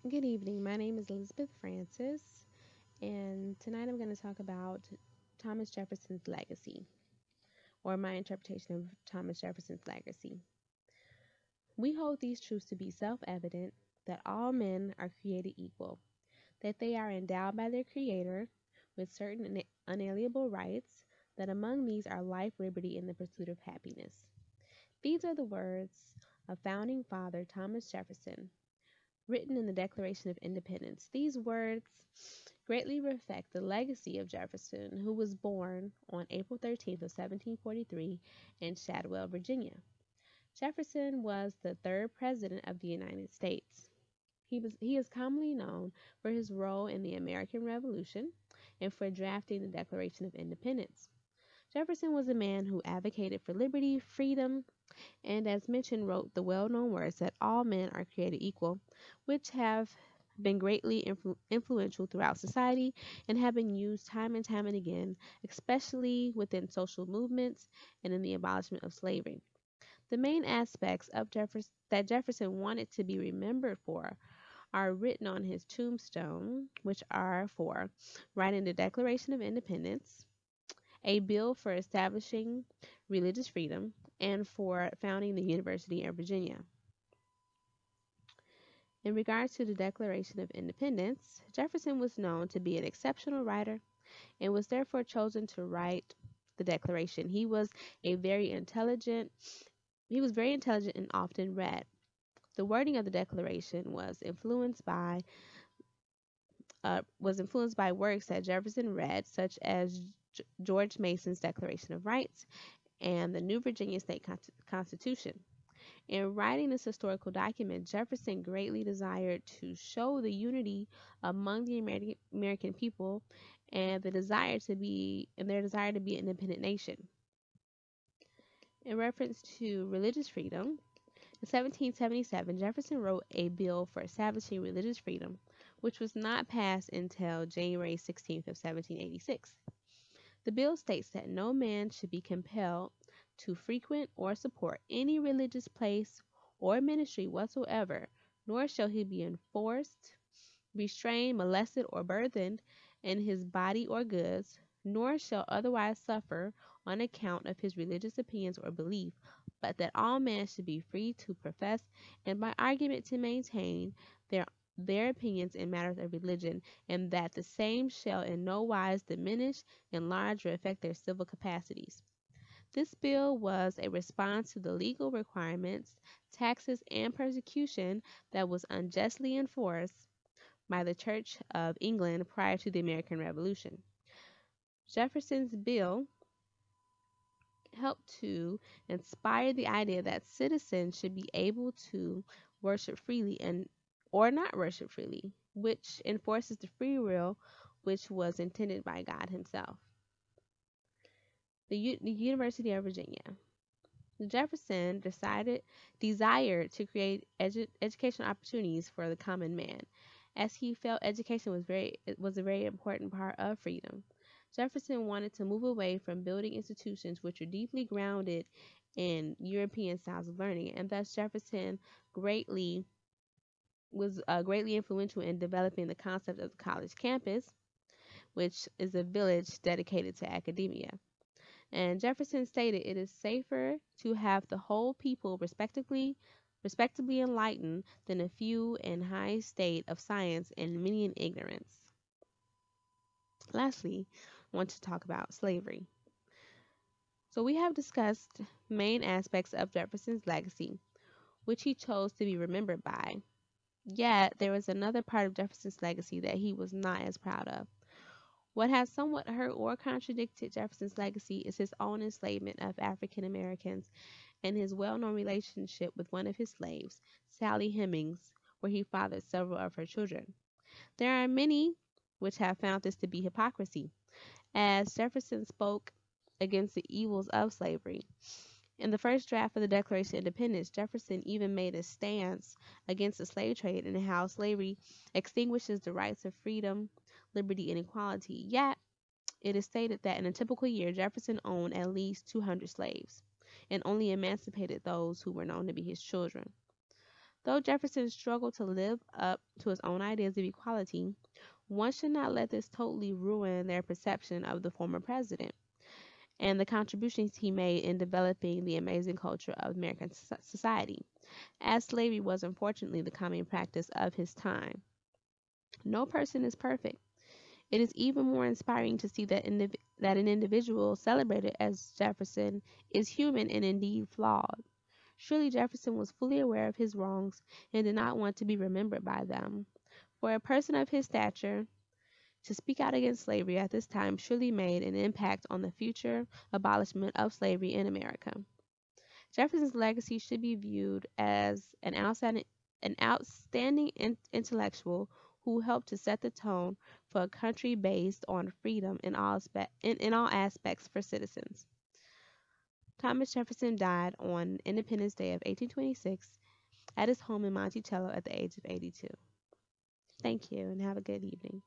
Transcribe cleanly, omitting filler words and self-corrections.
Good evening. My name is Elizabeth Francis, and tonight I'm going to talk about Thomas Jefferson's legacy, or my interpretation of Thomas Jefferson's legacy. We hold these truths to be self evident that all men are created equal, that they are endowed by their Creator with certain unalienable rights, that among these are life, liberty, and the pursuit of happiness. These are the words of founding father Thomas Jefferson, written in the Declaration of Independence. These words greatly reflect the legacy of Jefferson, who was born on April 13th of 1743 in Shadwell, Virginia. Jefferson was the third president of the United States. He is commonly known for his role in the American Revolution and for drafting the Declaration of Independence. Jefferson was a man who advocated for liberty, freedom, and as mentioned, wrote the well known words that all men are created equal, which have been greatly influential throughout society and have been used time and time and again, especially within social movements and in the abolishment of slavery. The main aspects of that Jefferson wanted to be remembered for are written on his tombstone, which are for writing the Declaration of Independence, a bill for establishing religious freedom, and for founding the University of Virginia. In regards to the Declaration of Independence, Jefferson was known to be an exceptional writer and was therefore chosen to write the Declaration. A very intelligent he was very intelligent and often read. The wording of the Declaration was influenced by works that Jefferson read, such as George Mason's Declaration of Rights and the New Virginia State Constitution. In writing this historical document, Jefferson greatly desired to show the unity among the American people and their desire to be an independent nation. In reference to religious freedom, in 1777, Jefferson wrote a bill for establishing religious freedom, which was not passed until January 16th of 1786. The bill states that no man should be compelled to frequent or support any religious place or ministry whatsoever, nor shall he be enforced, restrained, molested, or burthened in his body or goods, nor shall otherwise suffer on account of his religious opinions or belief, but that all men should be free to profess and by argument to maintain their opinions in matters of religion, and that the same shall in no wise diminish, enlarge, or affect their civil capacities. This bill was a response to the legal requirements, taxes, and persecution that was unjustly enforced by the Church of England prior to the American Revolution. Jefferson's bill helped to inspire the idea that citizens should be able to worship freely and or not worship freely, which enforces the free will which was intended by God himself. The University of Virginia. Jefferson desired to create educational opportunities for the common man, as he felt education was a very important part of freedom. Jefferson wanted to move away from building institutions which are deeply grounded in European styles of learning, and thus Jefferson greatly was greatly influential in developing the concept of the college campus, which is a village dedicated to academia. And Jefferson stated it is safer to have the whole people respectably enlightened than a few in high state of science and many in ignorance. Lastly, I want to talk about slavery. So we have discussed main aspects of Jefferson's legacy, which he chose to be remembered by. Yet there was another part of Jefferson's legacy that he was not as proud of. What has somewhat hurt or contradicted Jefferson's legacy is his own enslavement of African Americans and his well known relationship with one of his slaves, Sally Hemings, where he fathered several of her children. There are many which have found this to be hypocrisy, as Jefferson spoke against the evils of slavery. In the first draft of the Declaration of Independence, Jefferson even made a stance against the slave trade and how slavery extinguishes the rights of freedom, liberty, and equality. Yet, it is stated that in a typical year, Jefferson owned at least 200 slaves and only emancipated those who were known to be his children. Though Jefferson struggled to live up to his own ideas of equality, one should not let this totally ruin their perception of the former president and the contributions he made in developing the amazing culture of American society, as slavery was unfortunately the common practice of his time. No person is perfect. It is even more inspiring to see that an individual celebrated as Jefferson is human and indeed flawed. Surely Jefferson was fully aware of his wrongs and did not want to be remembered by them. For a person of his stature, to speak out against slavery at this time surely made an impact on the future abolishment of slavery in America. Jefferson's legacy should be viewed as an outstanding intellectual who helped to set the tone for a country based on freedom in all aspects for citizens. Thomas Jefferson died on Independence Day of 1826 at his home in Monticello at the age of 82. Thank you and have a good evening.